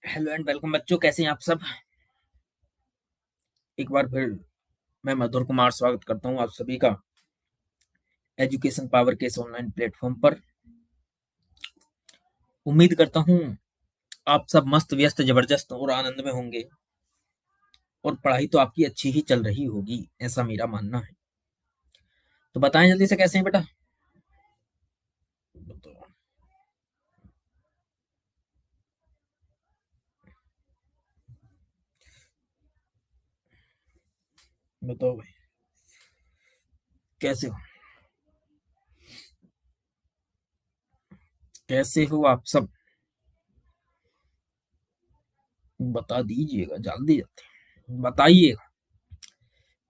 Hello and welcome बच्चों, कैसे हैं आप सब। एक बार फिर मैं मधुर कुमार स्वागत करता हूं आप सभी का एजुकेशन पावर के इस ऑनलाइन प्लेटफॉर्म पर। उम्मीद करता हूं आप सब मस्त व्यस्त जबरदस्त और आनंद में होंगे और पढ़ाई तो आपकी अच्छी ही चल रही होगी, ऐसा मेरा मानना है। तो बताएं जल्दी से, कैसे हैं बेटा। बताओ बताओ भाई, कैसे हो, कैसे हो आप सब, बता दीजिएगा जल्दी जल्दी बताइएगा,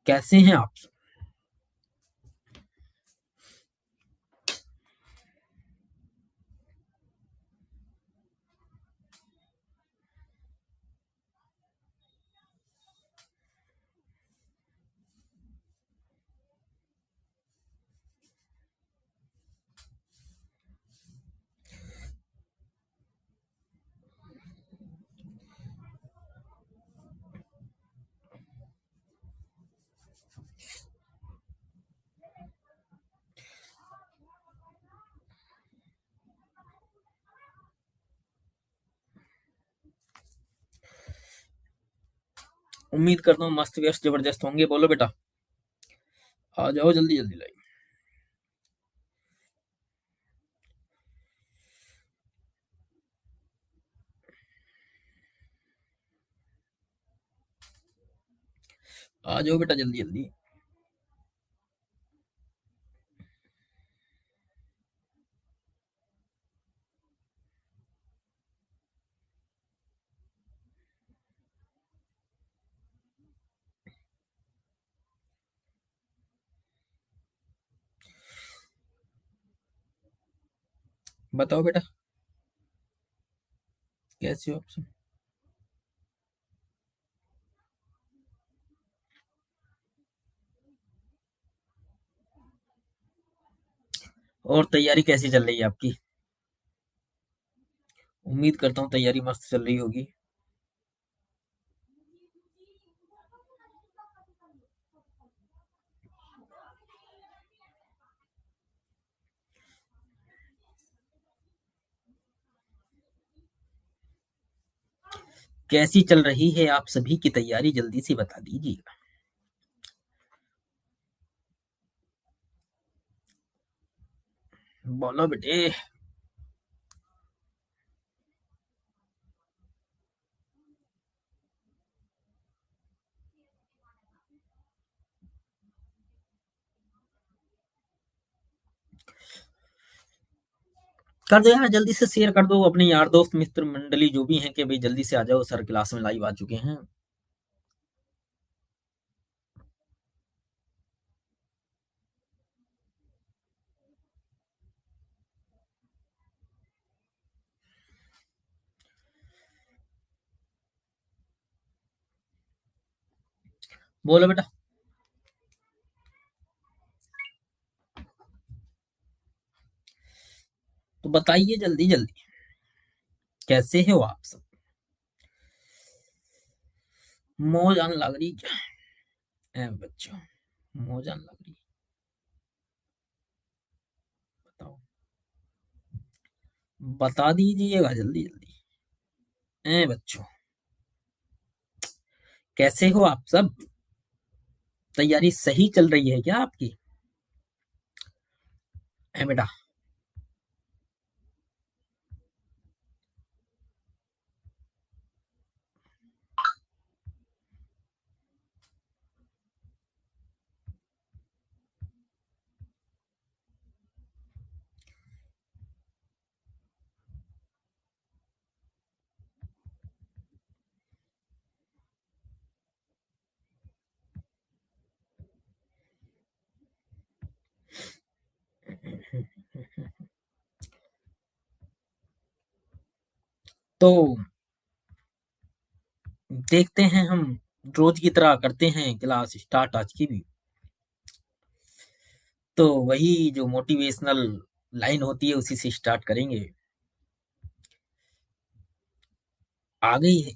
कैसे हैं आप सब। उम्मीद करता हूँ मस्त व्यस्त जबरदस्त होंगे। बोलो बेटा, आ जाओ जल्दी जल्दी लाइए। आ जाओ बेटा जल्दी जल्दी। बताओ बेटा, कैसे हो आप सब। और तैयारी कैसी चल रही है आपकी। उम्मीद करता हूँ तैयारी मस्त चल रही होगी। कैसी चल रही है आप सभी की तैयारी, जल्दी से बता दीजिएगा। बोलो बेटे। कर दो यार, जल्दी से शेयर कर दो अपने यार दोस्त मित्र मंडली जो भी हैं कि भाई जल्दी से आ जाओ, सर क्लास में लाइव आ चुके हैं। बोलो बेटा। तो बताइए जल्दी जल्दी, कैसे हो आप सब। मौज आने लग रही क्या है बच्चों, मौज आने लग रही। बताओ, बता दीजिएगा जल्दी जल्दी। ए बच्चों, कैसे हो आप सब। तैयारी सही चल रही है क्या आपकी। ए बेटा। तो देखते हैं हम, रोज की तरह करते हैं क्लास स्टार्ट आज की भी। तो वही जो मोटिवेशनल लाइन होती है उसी से स्टार्ट करेंगे। आ गई है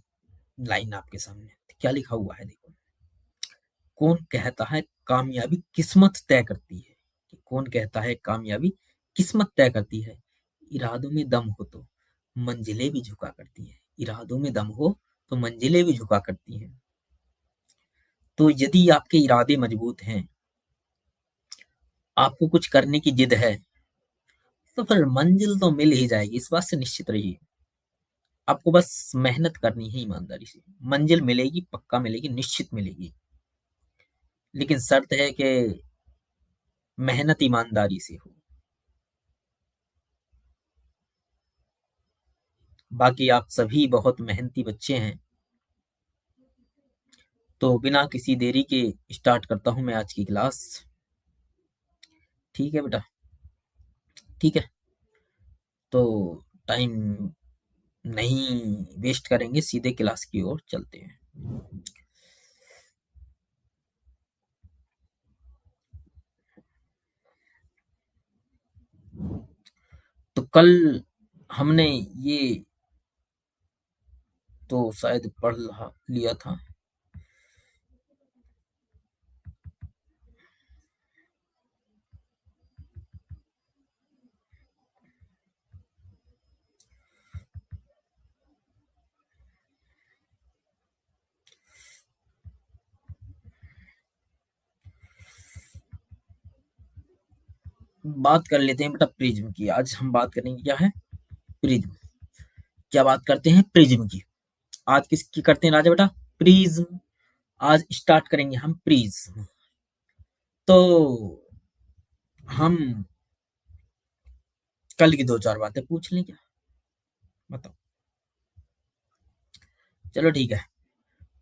लाइन आपके सामने, क्या लिखा हुआ है देखो। कौन कहता है कामयाबी किस्मत तय करती है? कि कौन कहता है कामयाबी किस्मत तय करती है? इरादों में दम हो तो मंजिलें भी झुका करती है। इरादों में दम हो तो मंजिलें भी झुका करती हैं। तो यदि आपके इरादे मजबूत हैं, आपको कुछ करने की जिद है, तो फिर मंजिल तो मिल ही जाएगी, इस बात से निश्चित रहिए। आपको बस मेहनत करनी है ईमानदारी से, मंजिल मिलेगी, पक्का मिलेगी, निश्चित मिलेगी। लेकिन शर्त है कि मेहनत ईमानदारी से हो। बाकी आप सभी बहुत मेहनती बच्चे हैं। तो बिना किसी देरी के स्टार्ट करता हूं मैं आज की क्लास। ठीक है बेटा, ठीक है। तो टाइम नहीं वेस्ट करेंगे, सीधे क्लास की ओर चलते हैं। तो कल हमने ये तो शायद पढ़ लिया था। बात कर लेते हैं बेटा प्रिज्म की। आज हम बात करेंगे क्या है, प्रिज्म। क्या बात करते हैं, प्रिज्म की। आज किसकी करते हैं राजा बेटा, प्रिज्म। आज स्टार्ट करेंगे हम प्रिज्म। तो हम कल की दो चार बातें पूछ लें क्या, बताओ। चलो ठीक है,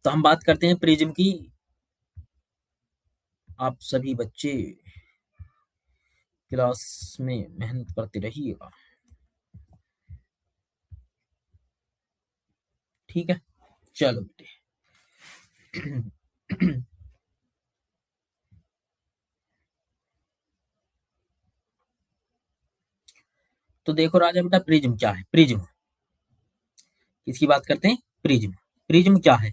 तो हम बात करते हैं प्रिज्म की। आप सभी बच्चे क्लास में मेहनत करते रहिएगा, ठीक है। चलो बेटे। तो देखो राजा बेटा, प्रिज्म क्या है। प्रिज्म किसकी बात करते हैं, प्रिज्म। प्रिज्म क्या है,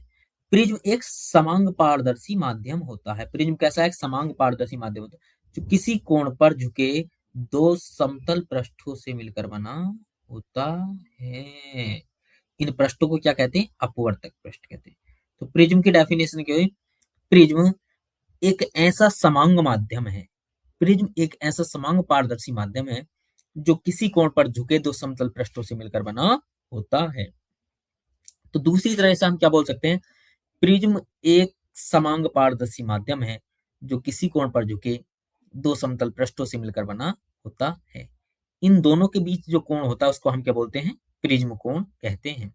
प्रिज्म एक समांग पारदर्शी माध्यम होता है। प्रिज्म कैसा है, एक समांग पारदर्शी माध्यम होता है जो किसी कोण पर झुके दो समतल पृष्ठों से मिलकर बना होता है। इन पृष्ठों को क्या कहते हैं, अपवर्तक पृष्ठ कहते हैं। तो प्रिज्म की डेफिनेशन क्या हुई, प्रिज्म एक ऐसा समांग माध्यम है। प्रिज्म एक ऐसा समांग पारदर्शी माध्यम है जो किसी कोण पर झुके दो समतल पृष्ठों से मिलकर बना होता है। तो दूसरी तरह से हम क्या बोल सकते हैं, प्रिज्म एक समांग पारदर्शी माध्यम है जो किसी कोण पर झुके दो समतल पृष्ठों से मिलकर बना होता है। इन दोनों के बीच जो कोण होता है उसको हम क्या बोलते हैं, प्रिज्म कोण कहते हैं।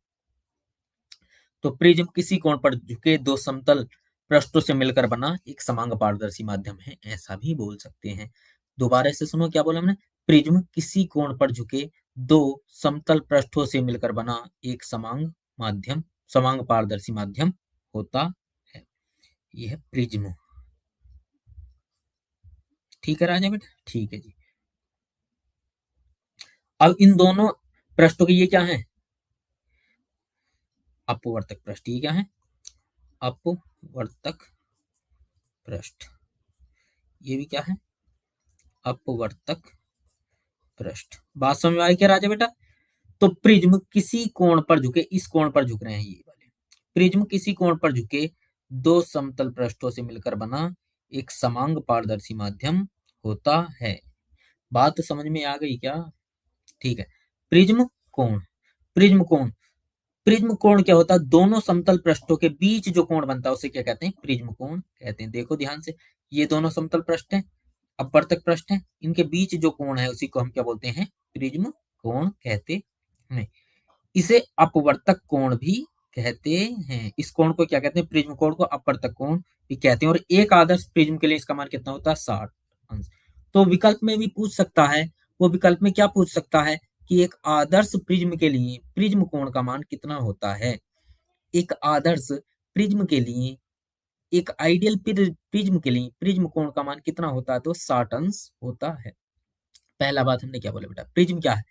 तो प्रिज्म किसी कोण पर झुके दो समतल पृष्ठों से मिलकर बना एक समांग पारदर्शी माध्यम है, ऐसा भी बोल सकते हैं। दोबारा से सुनो, क्या बोला हमने, प्रिज्म किसी कोण पर झुके दो समतल पृष्ठों से मिलकर बना एक समांग पारदर्शी माध्यम होता है। यह है प्रिज्म। ठीक है राजा बेटा, ठीक है जी। अब इन दोनों पृष्ठों के ये क्या है, अपवर्तक पृष्ठ। ये क्या है, अपवर्तक पृष्ठ। ये भी क्या है, अपवर्तक पृष्ठ। बात समझ में आई क्या राजा बेटा। तो प्रिज्म किसी कोण पर झुके, इस कोण पर झुक रहे हैं ये वाले, प्रिज्म किसी कोण पर झुके दो समतल पृष्ठों से मिलकर बना एक समांग पारदर्शी माध्यम होता है। बात समझ में आ गई क्या, ठीक है। प्रिज्म कोण, प्रिज्म कोण, प्रिज्म कोण क्या होता है, दोनों समतल पृष्ठों के बीच जो कोण बनता है उसे क्या कहते हैं, प्रिज्म कोण कहते हैं। देखो ध्यान से, ये दोनों समतल पृष्ठ हैं, अपवर्तक पृष्ठ हैं, इनके बीच जो कोण है उसी को हम क्या बोलते हैं, प्रिज्म कोण कहते हैं। इसे अपवर्तक कोण भी कहते हैं। इस कोण को क्या कहते हैं, प्रिज्म कोण को अपवर्तक कोण भी कहते हैं। और एक आदर्श प्रिज्म के लिए इसका मान कितना होता है, 60 अंश। तो विकल्प में भी पूछ सकता है, वो विकल्प में क्या पूछ सकता है कि एक आदर्श प्रिज्म के लिए प्रिज्म कोण का मान कितना होता है। एक आदर्श प्रिज्म के लिए, एक आइडियल प्रिज्म के लिए प्रिज्म कोण का मान कितना होता है, तो 60 अंश होता है। पहला बात हमने क्या बोला बेटा, प्रिज्म क्या है,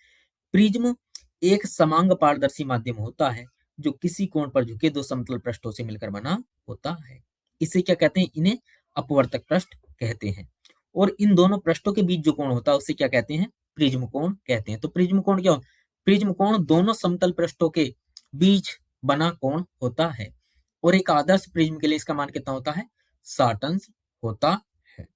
प्रिज्म एक समांग पारदर्शी माध्यम होता है जो किसी कोण पर झुके दो समतल पृष्ठों से मिलकर बना होता है। इसे क्या कहते हैं? इन्हें अपवर्तक पृष्ठ कहते हैं। और इन दोनों पृष्ठों के बीच जो कोण होता है उसे क्या कहते हैं? प्रिज्म कोण कहते हैं। तो प्रिज्म कोण क्या? प्रिज्म कोण दोनों समतल पृष्ठों के बीच बना कोण होता है। और एक आदर्श प्रिज्म के लिए इसका मान कितना होता है? 60 अंश होता है।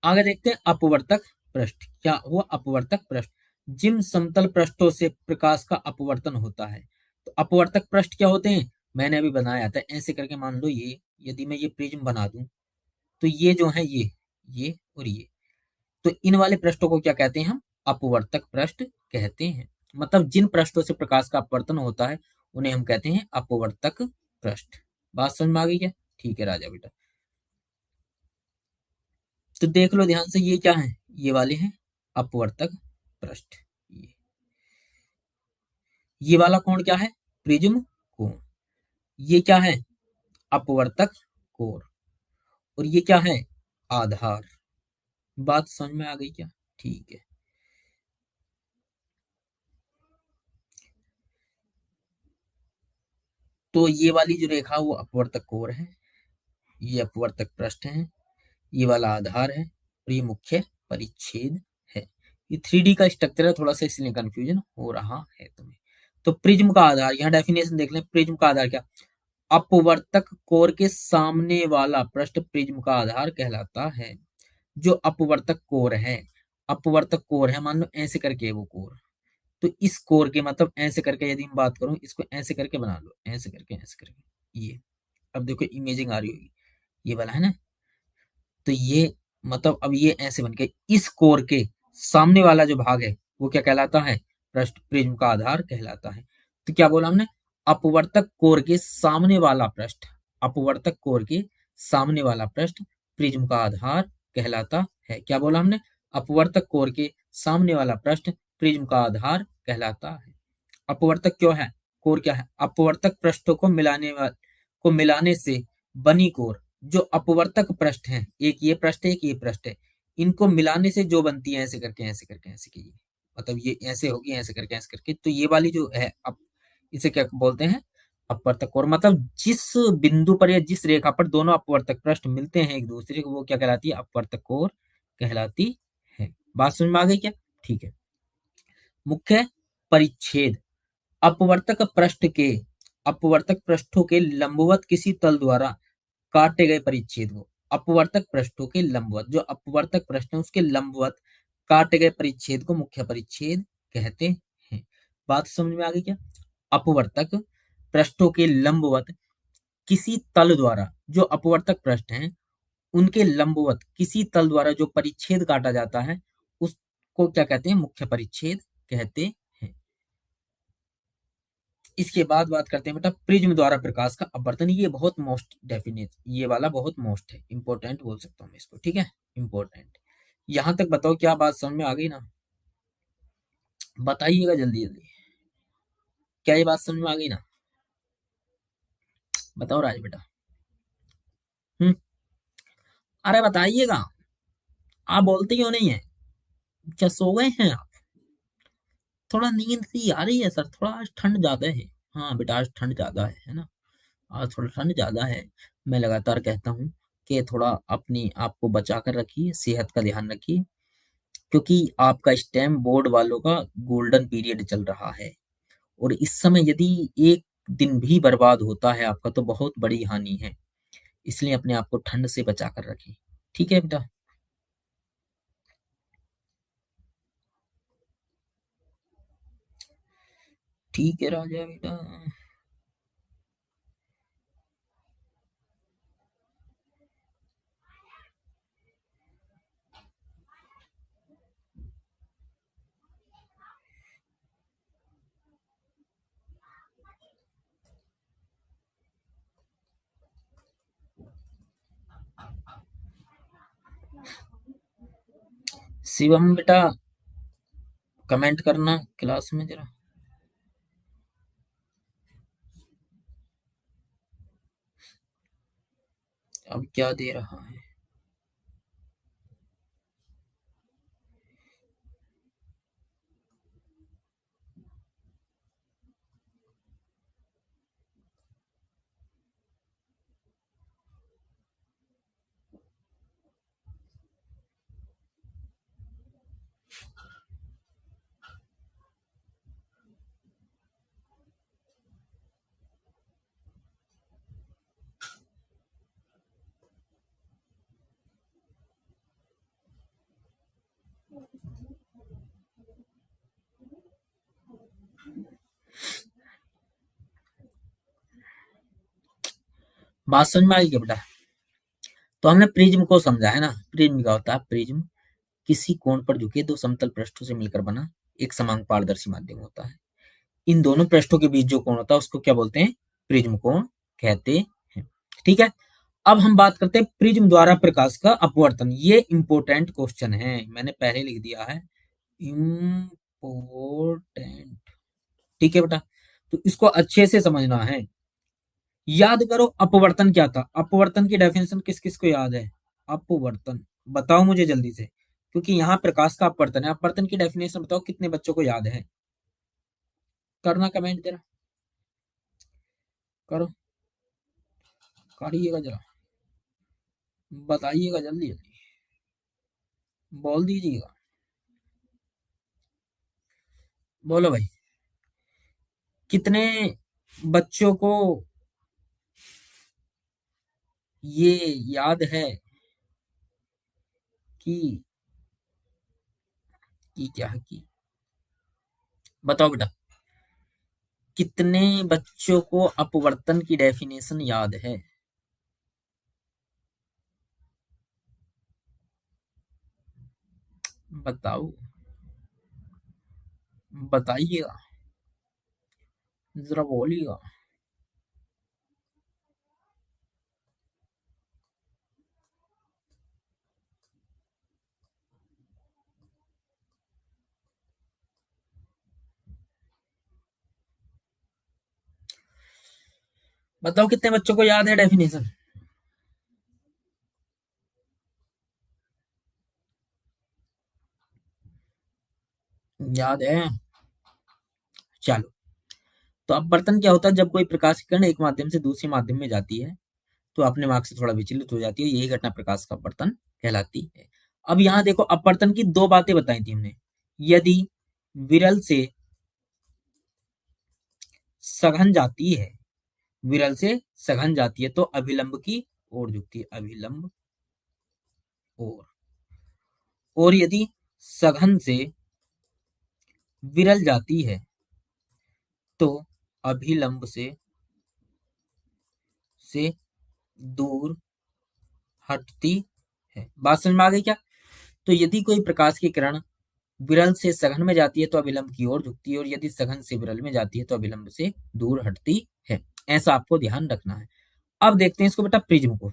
आगे देखते हैं अपवर्तक पृष्ठ। क्या हुआ? अपवर्तक पृष्ठ जिन समतल पृष्ठों से प्रकाश का अपवर्तन होता है। तो अपवर्तक पृष्ठ क्या होते हैं? मैंने अभी बनाया था ऐसे करके। मान लो ये, यदि मैं ये प्रिज्म बना दूं तो ये जो है ये और ये, तो इन वाले पृष्ठों को क्या कहते हैं? हम अपवर्तक पृष्ठ कहते हैं। मतलब जिन पृष्ठों से प्रकाश का अपवर्तन होता है उन्हें हम कहते हैं अपवर्तक पृष्ठ। बात समझ में आ गई क्या? ठीक है राजा बेटा। तो देख लो ध्यान से, ये क्या है? ये वाले हैं अपवर्तक पृष्ठ। ये वाला कोण क्या है? प्रिज्म कोण। ये क्या है? अपवर्तक कोण। और ये क्या है? आधार। बात समझ में आ गई क्या? ठीक है। तो ये वाली जो रेखा वो अपवर्तक कोण है, ये अपवर्तक पृष्ठ है, ये वाला आधार है और ये मुख्य परिच्छेद है। ये 3D का स्ट्रक्चर है थोड़ा सा, इसलिए कंफ्यूजन हो रहा है तुम्हें। तो प्रिज्म का आधार, यहाँ डेफिनेशन देख लें। प्रिज्म का आधार क्या? अपवर्तक कोर के सामने वाला पृष्ठ प्रिज्म का आधार कहलाता है। जो अपवर्तक कोर है, अपवर्तक कोर है, मान लो ऐसे करके है वो कोर, तो इस कोर के मतलब ऐसे करके यदि मैं बात करूं, इसको ऐसे करके बना लो, ऐसे करके ये। अब देखो इमेजिंग आ रही होगी, ये वाला है ना। तो ये मतलब अब ये ऐसे बन के इस कोर के सामने वाला जो भाग है वो क्या कहलाता है? पृष्ठ प्रिज्म का आधार कहलाता है। तो क्या बोला हमने? अपवर्तक कोर के सामने वाला पृष्ठ, अपवर्तक कोर के सामने वाला पृष्ठ प्रिज्म का आधार कहलाता है। क्या बोला हमने? अपवर्तक कोर के सामने वाला पृष्ठ प्रिज्म का आधार कहलाता है। अपवर्तक क्यों है? कोर क्या है? अपवर्तक पृष्ठों को मिलाने से बनी कोर। जो अपवर्तक पृष्ठ है, एक ये पृष्ठ है, एक ये पृष्ठ है, इनको मिलाने से जो बनती है ऐसे करके ऐसे करके ऐसे की, मतलब ये ऐसे होगी ऐसे करके, तो ये वाली जो है अब इसे क्या बोलते हैं? अपवर्तक कोर। मतलब जिस बिंदु पर या जिस रेखा पर दोनों अपवर्तक पृष्ठ मिलते हैं एक दूसरे को, वो क्या कहलाती है? अपवर्तक कोर कहलाती है। बात समझ में आ गई क्या? ठीक है। मुख्य परिच्छेद अपवर्तक पृष्ठ के अपवर्तक पृष्ठों के लंबवत किसी तल द्वारा काटे गए परिच्छेद को, अपवर्तक पृष्ठों के लंबवत, जो अपवर्तक पृष्ठ है उसके लंबवत काटे गए परिच्छेद को मुख्य परिच्छेद कहते हैं। बात समझ में आ गई क्या? अपवर्तक पृष्ठों के लंबवत किसी तल द्वारा, जो अपवर्तक पृष्ठ हैं उनके लंबवत किसी तल द्वारा जो परिच्छेद काटा जाता है उसको क्या कहते हैं? मुख्य परिच्छेद कहते हैं। इसके बाद बात करते हैं बेटा प्रिज्म द्वारा प्रकाश का अपवर्तन। ये बहुत मोस्ट डेफिनेट, ये वाला बहुत मोस्ट है, इंपॉर्टेंट बोल सकता हूँ मैं इसको, ठीक है, इंपॉर्टेंट। यहां तक बताओ क्या बात समझ में आ गई ना? बताइएगा जल्दी जल्दी, क्या ये बात समझ में आ गई ना? बताओ राज बेटा। हम्म। अरे बताइएगा, आप बोलते क्यों नहीं है? क्या सो गए हैं आप? थोड़ा नींद सी आ रही है सर, थोड़ा आज ठंड ज्यादा है। हाँ बेटा आज ठंड ज्यादा है ना? आज थोड़ा ठंड ज्यादा है। मैं लगातार कहता हूँ कि थोड़ा अपनी आप को बचा कर रखिए, सेहत का ध्यान रखिए, क्योंकि आपका स्टेम बोर्ड वालों का गोल्डन पीरियड चल रहा है। और इस समय यदि एक दिन भी बर्बाद होता है आपका तो बहुत बड़ी हानि है। इसलिए अपने आप को ठंड से बचा कर रखें। ठीक है बेटा? ठीक है राजा बेटा। शिवम बेटा कमेंट करना क्लास में जरा। अब क्या दे रहा है? बात समझ में आई क्या बेटा? तो हमने प्रिज्म को समझा है ना। प्रिज्म क्या होता है? प्रिज्म किसी कोण पर झुके दो समतल पृष्ठों से मिलकर बना एक समान पारदर्शी माध्यम होता है। इन दोनों पृष्ठों के बीच जो कोण होता है उसको क्या बोलते हैं? प्रिज्म कोण कहते हैं। ठीक है। अब हम बात करते हैं प्रिज्म द्वारा प्रकाश का अपवर्तन। ये इंपोर्टेंट क्वेश्चन है, मैंने पहले लिख दिया है इम्पोर्टेंट। ठीक है बेटा, तो इसको अच्छे से समझना है। याद करो अपवर्तन क्या था। अपवर्तन की डेफिनेशन किस किस को याद है? अपवर्तन बताओ मुझे जल्दी से, क्योंकि यहाँ प्रकाश का अपवर्तन है। अपवर्तन की डेफिनेशन बताओ कितने बच्चों को याद है? करना कमेंट तेरा, करो, करिएगा जरा, बताइएगा जल्दी जल्दी, बोल दीजिएगा। बोलो भाई, कितने बच्चों को ये याद है कि क्या है कि, बताओ बेटा, कितने बच्चों को अपवर्तन की डेफिनेशन याद है? बताओ, बताइएगा, जरा बोलिएगा। बताओ कितने बच्चों को याद है डेफिनेशन? याद है? चलो, तो अपवर्तन क्या होता है? जब कोई प्रकाश की किरण एक माध्यम से दूसरे माध्यम में जाती है तो अपने मार्ग से थोड़ा विचलित हो जाती है, यही घटना प्रकाश का अपवर्तन कहलाती है। अब यहाँ देखो, अपवर्तन की दो बातें बताई थी हमने। यदि विरल से सघन जाती है, विरल से सघन जाती है तो अभिलंब की ओर झुकती है, अभिलंब ओर। और यदि सघन से विरल जाती है तो अभिलंब से दूर हटती है। बात समझ में आ गई क्या? तो यदि कोई प्रकाश की किरण विरल से सघन में जाती है तो अभिलंब की ओर झुकती है, और यदि सघन से विरल में जाती है तो अभिलंब से दूर हटती है। ऐसा आपको ध्यान रखना है। अब देखते हैं इसको बेटा, प्रिज्म को।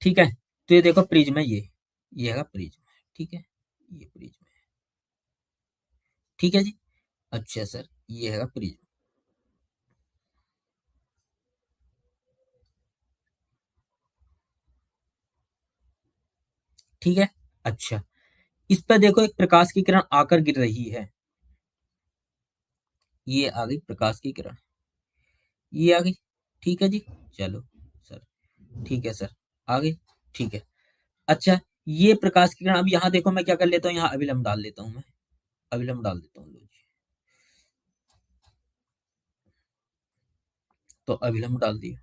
ठीक है, तो ये देखो प्रिज्म है, ये है प्रिज्म। ठीक है, ये प्रिज्म है। ठीक है जी। अच्छा सर, ये है प्रिज्म। ठीक है। अच्छा, इस पर देखो एक प्रकाश की किरण आकर गिर रही है। ये आ गई प्रकाश की किरण, ये आ गई। ठीक है जी। चलो सर, ठीक है सर, आ गई। ठीक है। अच्छा, ये प्रकाश की किरण, अब यहाँ देखो मैं क्या कर लेता हूँ, यहाँ अभिलंब डाल देता हूँ मैं, अभिलंब डाल देता हूँ। लो जी, तो अभिलंब डाल दिया,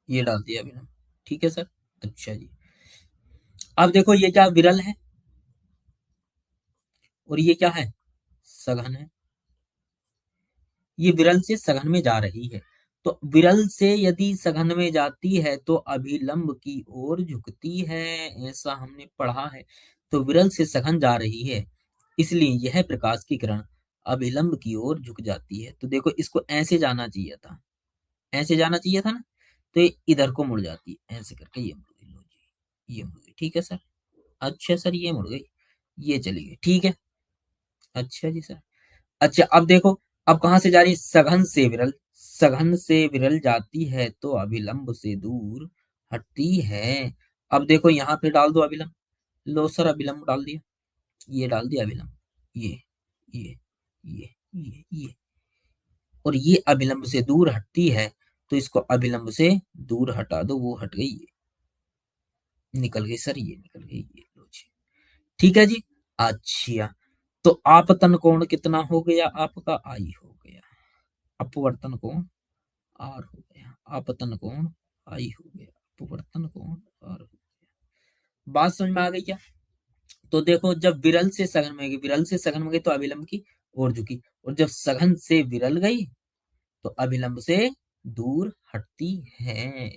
ये डाल दिया अभिलंब। ठीक है सर। अच्छा जी, अब देखो ये क्या विरल है और ये क्या है? सघन है। ये विरल से सघन में जा रही है, तो विरल से यदि सघन में जाती है तो अभिलंब की ओर झुकती है, ऐसा हमने पढ़ा है। तो विरल से सघन जा रही है, इसलिए यह प्रकाश की किरण अभिलंब की ओर झुक जाती है। तो देखो इसको ऐसे जाना चाहिए था, ऐसे जाना चाहिए था ना, तो ये इधर को मुड़ जाती है, ऐसे करके ये मुड़ गई। लो जी, ये मुड़ गई। ठीक है सर। अच्छा सर, ये मुड़ गई, ये चली गई। ठीक है। अच्छा जी सर। अच्छा, अब देखो, अब कहां से जा रही है? सघन से विरल, सघन से विरल जाती है तो अभिलंब से दूर हटती है। अब देखो यहाँ पे डाल दो अभिलंब। लो सर, अभिलंब डाल दिया, ये डाल दिया अभिलंब, ये ये और ये अभिलंब से दूर हटती है, तो इसको अभिलंब से दूर हटा दो, वो हट गई। निकल गई सर, ये निकल गई, ये लो जी। ठीक है जी। अच्छा, तो आपतन कोण कितना हो गया आपका? आई हो गया। अपवर्तन कोण आर हो गया, आपतन कोण आई हो गया, अपवर्तन कोण आर हो गया। बात समझ में आ गई क्या? तो देखो, जब विरल से सघन में गई, विरल से सघन में गई तो अभिलंब की ओर झुकी, और जब सघन से विरल गई तो अभिलंब से दूर हटती है।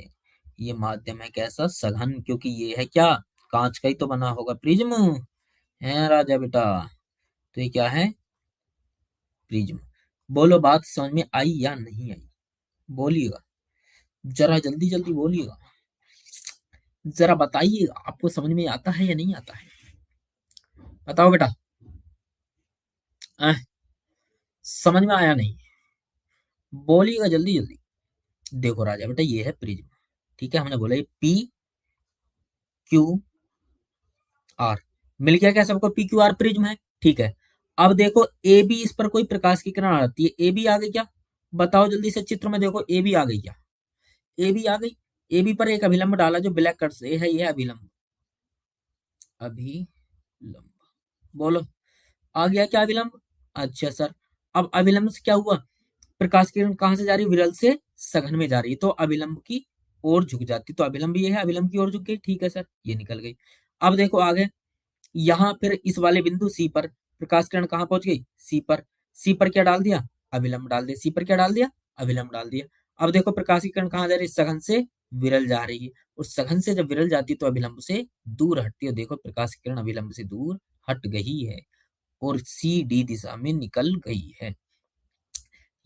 ये माध्यम है कैसा? सघन, क्योंकि ये है क्या? कांच का ही तो बना होगा, प्रिज्म है राजा बेटा। तो ये क्या है? प्रिज्म। बोलो, बात समझ में आई या नहीं आई? बोलिएगा, जरा जल्दी जल्दी बोलिएगा, जरा बताइएगा, आपको समझ में आता है या नहीं आता है? बताओ बेटा। अह, समझ में आया नहीं? बोलिएगा जल्दी जल्दी। देखो राजा बेटा, ये है प्रिज्म। ठीक है, हमने बोला ये पी क्यू आर, मिल गया क्या सबको? पी क्यू आर प्रिज्म है। ठीक है, अब देखो ए बी, इस पर कोई प्रकाश की किरण आती है, ए बी आ गई क्या? बताओ जल्दी से, चित्र में देखो, ए बी आ गई क्या? ए बी आ गई। ए बी पर एक अभिलंब डाला जो ब्लैक कट से है, ये अभिलंब, अभिलंब। बोलो, आ गया क्या अभिलंब? अच्छा सर, अब अभिलंब से क्या हुआ? प्रकाश की किरण कहां से जा रही है? विरल से सघन में जा रही है, तो अभिलंब की ओर झुक जाती, तो अभिलंब ये है, अभिलंब की ओर झुक गई। ठीक है सर, ये निकल गई। अब देखो आगे, यहाँ फिर इस वाले बिंदु सी पर प्रकाश किरण कहाँ पहुंच गई? सी पर। सी पर क्या डाल दिया? अभिलंब डाल दिया। सी पर क्या डाल दिया? अभिलंब डाल दिया। अब देखो, प्रकाश की किरण कहाँ जा रही है? सघन से विरल जा रही है, और सघन से जब विरल जाती है तो अभिलंब से दूर हटती है। देखो, प्रकाश की किरण अभिलंब से दूर हट गई है और सी डी दिशा में निकल गई है।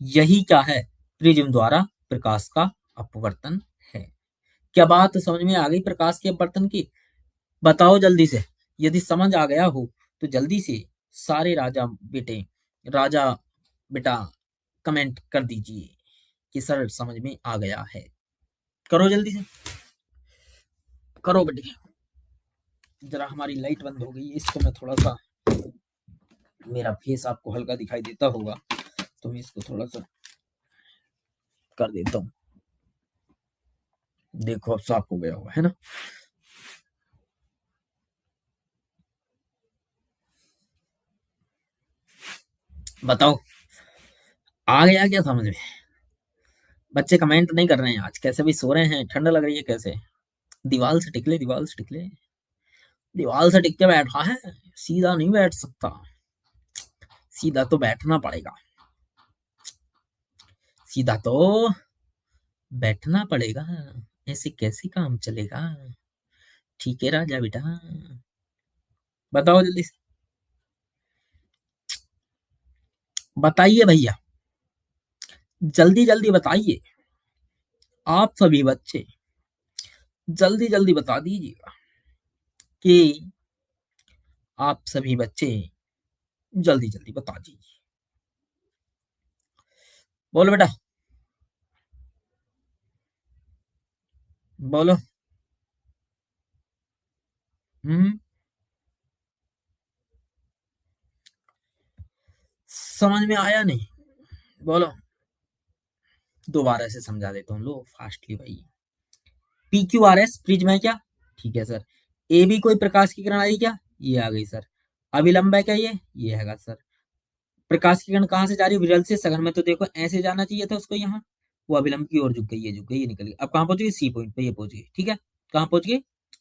यही क्या है? प्रिज्म द्वारा प्रकाश का अपवर्तन है। क्या बात समझ में आ गई प्रकाश के अपवर्तन की? बताओ जल्दी से, यदि समझ आ गया हो तो जल्दी से सारे राजा बेटा कमेंट कर दीजिए कि सर समझ में आ गया है। करो जल्दी से, करो बेटे। जरा हमारी लाइट बंद हो गई है, इसको मैं थोड़ा सा, मेरा फेस आपको हल्का दिखाई देता होगा तो मैं इसको थोड़ा सा कर देता हूँ। देखो, अब साफ हो गया होगा, है ना? बताओ, आ गया क्या समझ में? बच्चे कमेंट नहीं कर रहे हैं आज, कैसे भी सो रहे हैं, ठंड लग रही है कैसे? दीवार से टिकले, दीवार से टिकले, दीवार से टिक के बैठा है, सीधा नहीं बैठ सकता, सीधा तो बैठना पड़ेगा, सीधा तो बैठना पड़ेगा, ऐसे कैसे काम चलेगा? ठीक है राजा बेटा, बताओ जल्दी से, बताइए भैया, जल्दी जल्दी बताइए, आप सभी बच्चे जल्दी जल्दी बता दीजिएगा कि आप सभी बच्चे जल्दी जल्दी बता दीजिए। बोलो बेटा, बोलो। हम्म, समझ में आया नहीं? बोलो, दोबारा से समझा देता हूँ, लो फास्टली भाई। P Q R S prism है क्या? ठीक है सर। ए बी कोई प्रकाश की किरण आई क्या? ये आ गई सर। अभिलंब है क्या? ये हैगा सर। प्रकाश की किरण कहाँ से जा रही है? विरल से सघन में, तो देखो ऐसे जाना चाहिए था उसको, यहाँ वो अभिलंब की ओर झुक गई, ये झुक गई, ये निकल गई। अब कहाँ पहुंच गई? सी पॉइंट पर ये पहुंच गई। ठीक है, कहाँ पहुंच गई?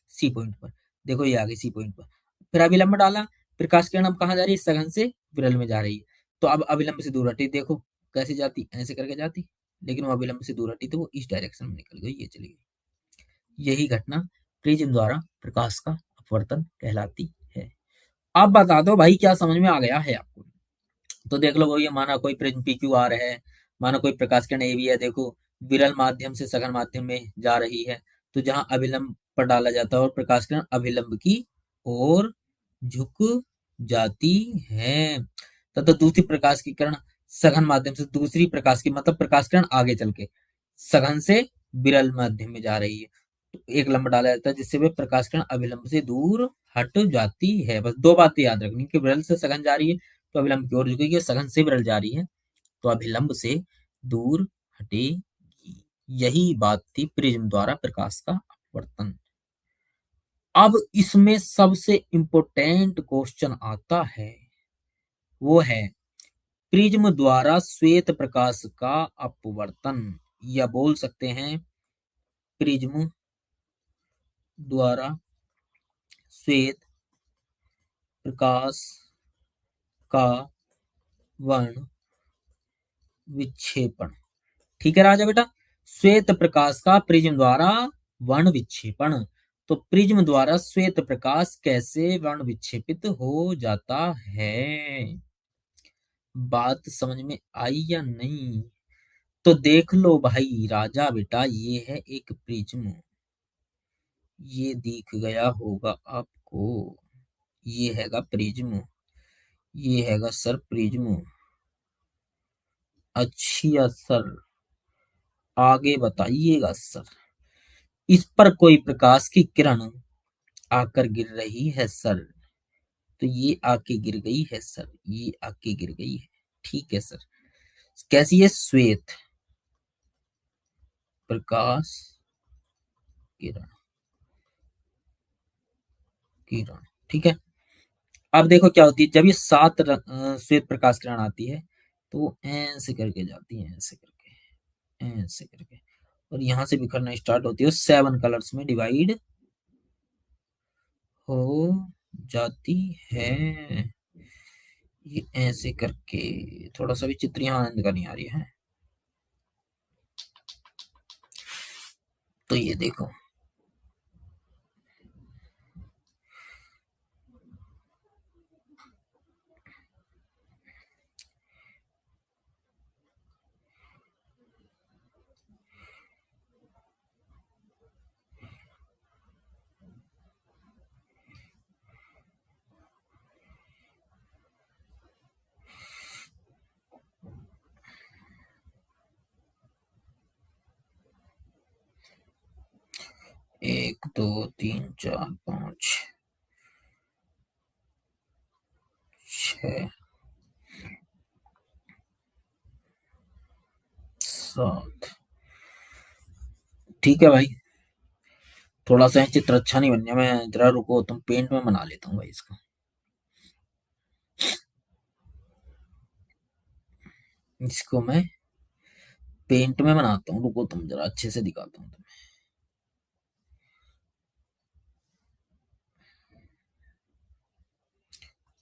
सी पॉइंट पर। देखो ये आ गई सी पॉइंट पर। फिर अभिलंब डाला, प्रकाश किरण अब कहाँ जा रही है? सघन से विरल में जा रही है, तो अब अभिलंब से दूर हटी, देखो कैसे जाती, ऐसे करके जाती, लेकिन वो अभिलंब से दूर हटी तो वो इस डायरेक्शन में निकल गई, ये चली गई। यही घटना प्रिज्म द्वारा प्रकाश का अपवर्तन कहलाती है। अब बता दो भाई, क्या समझ में आ गया है आपको? तो देख लो भैया, माना कोई प्रिज्म पी क्यू आर है, माना कोई प्रकाश किरण ए बी है, देखो विरल माध्यम से सघन माध्यम में जा रही है, तो जहां अभिलंब पर डाला जाता है और प्रकाश किरण अभिलंब की ओर झुक जाती है, तथा दूसरी प्रकाश की किरण सघन माध्यम से, दूसरी प्रकाश की मतलब प्रकाश किरण आगे चल के सघन से विरल माध्यम में जा रही है, तो एक लंब डाला जाता है जिससे वे प्रकाश किरण अभिलंब से दूर हट जाती है। बस दो बातें याद रखनी कि विरल से सघन जा रही है तो अभिलंब की ओर झुकेगी, सघन से विरल जा रही है तो अभिलंब से दूर हटेगी। यही बात थी प्रिज्म द्वारा प्रकाश का अपवर्तन। अब इसमें सबसे इंपॉर्टेंट क्वेश्चन आता है, वो है प्रिज्म द्वारा श्वेत प्रकाश का अपवर्तन, या बोल सकते हैं प्रिज्म द्वारा श्वेत प्रकाश का वर्ण विक्षेपण। ठीक है राजा बेटा, श्वेत प्रकाश का प्रिज्म द्वारा वर्ण विक्षेपण। तो प्रिज्म द्वारा श्वेत प्रकाश कैसे वर्ण विक्षेपित हो जाता है, बात समझ में आई या नहीं? तो देख लो भाई राजा बेटा, ये है एक प्रिज्म, ये दिख गया होगा आपको, ये हैगा प्रिज्म, ये हैगा सर प्रिज्म। अच्छा सर, आगे बताइएगा सर। इस पर कोई प्रकाश की किरण आकर गिर रही है सर, तो ये आके गिर गई है सर, ये आके गिर गई है। ठीक है सर, कैसी है? श्वेत प्रकाश किरण, किरण। ठीक है, अब देखो क्या होती है, जब ये श्वेत प्रकाश किरण आती है तो वो ऐसे करके जाती है, ऐसे करके, ऐसे करके, और यहां से बिखरना स्टार्ट होती है, 7 कलर्स में डिवाइड हो जाती है। ये ऐसे करके, थोड़ा सा भी चित्र यहाँ आनंद का नहीं आ रही है, तो ये देखो, एक दो तीन चार पाँच छ, 7। ठीक है भाई, थोड़ा सा चित्र अच्छा नहीं बन गया, मैं जरा रुको, तुम पेंट में बना लेता हूँ भाई इसको। इसको मैं पेंट में बनाता हूँ, रुको तुम, जरा अच्छे से दिखाता हूँ तुम्हें।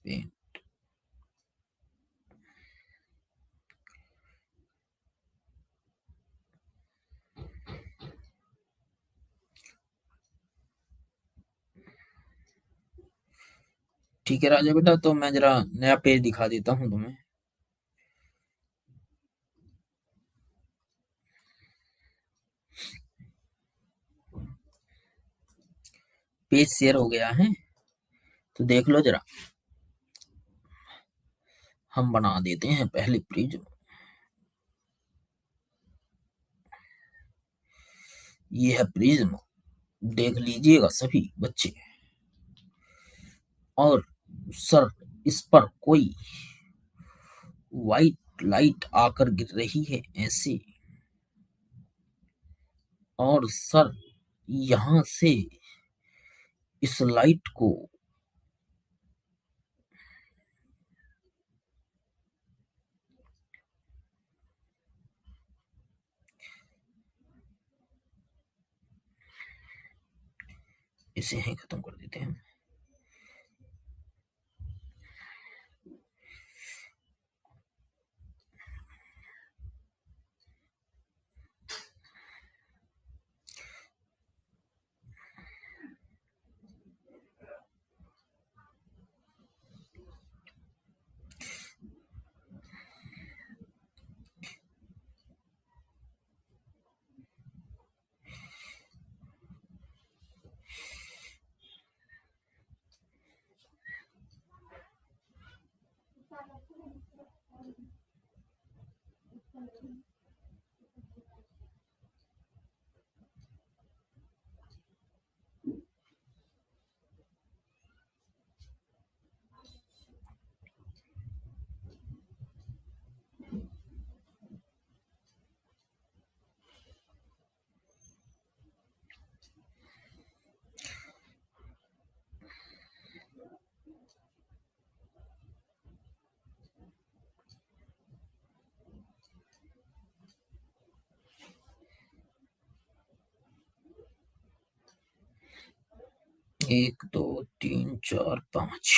पेंट, ठीक है राजा बेटा, तो मैं जरा नया पेज दिखा देता हूँ तुम्हें। पेज शेयर हो गया है, तो देख लो जरा। हम बना देते हैं पहले प्रिज्म, ये है प्रिज्म, देख लीजिएगा सभी बच्चे। और सर, इस पर कोई व्हाइट लाइट आकर गिर रही है ऐसे, और सर यहां से इस लाइट को इसे ही खत्म कर देते हैं। 1 2 3 4 5।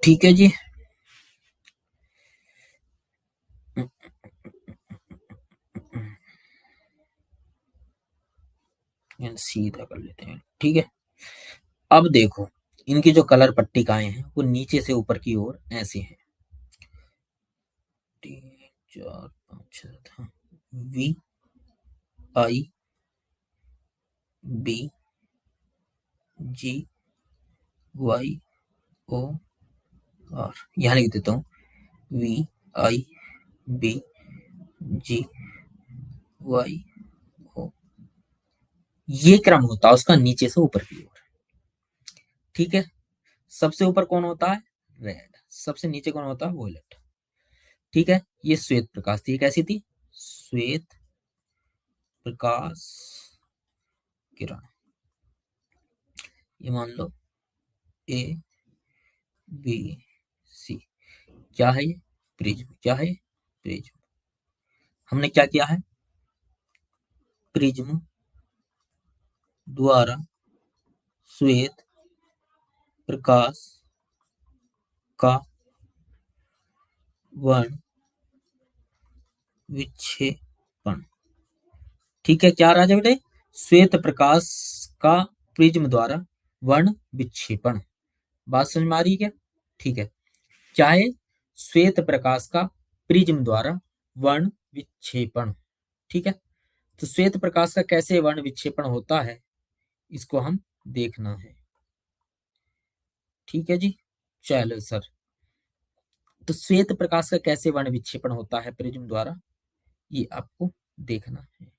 ठीक है जी। सीधा कर लेते हैं, ठीक है। अब देखो, इनकी जो कलर पट्टिकाएं हैं वो नीचे से ऊपर की ओर ऐसे हैं। 3 4 5 6 V I B G Y O R. यहाँ लिख देता हूँ V I B G Y O. ये क्रम होता है उसका नीचे से ऊपर की ओर, ठीक है। सबसे ऊपर कौन होता है? रेड। सबसे नीचे कौन होता है? वोलेट। ठीक है। ये श्वेत प्रकाश थी, कैसी थी? श्वेत प्रकाश किरण। ये मान लो ए बी सी। क्या है ये? प्रिज्म। क्या है? प्रिज्म। हमने क्या किया है? प्रिज्म द्वारा श्वेत प्रकाश का वर्ण विक्षेपण। ठीक है। क्या राजा बेटे? श्वेत प्रकाश का प्रिज्म द्वारा वर्ण विक्षेपण। बात समझ में आ रही है क्या? ठीक है। क्या है? श्वेत प्रकाश का प्रिज्म द्वारा वर्ण विक्षेपण। ठीक है। तो श्वेत प्रकाश का कैसे वर्ण विक्षेपण होता है, इसको हम देखना है। ठीक है जी। चलो सर, तो श्वेत प्रकाश का कैसे वर्ण विक्षेपण होता है प्रिज्म द्वारा, ये आपको देखना है।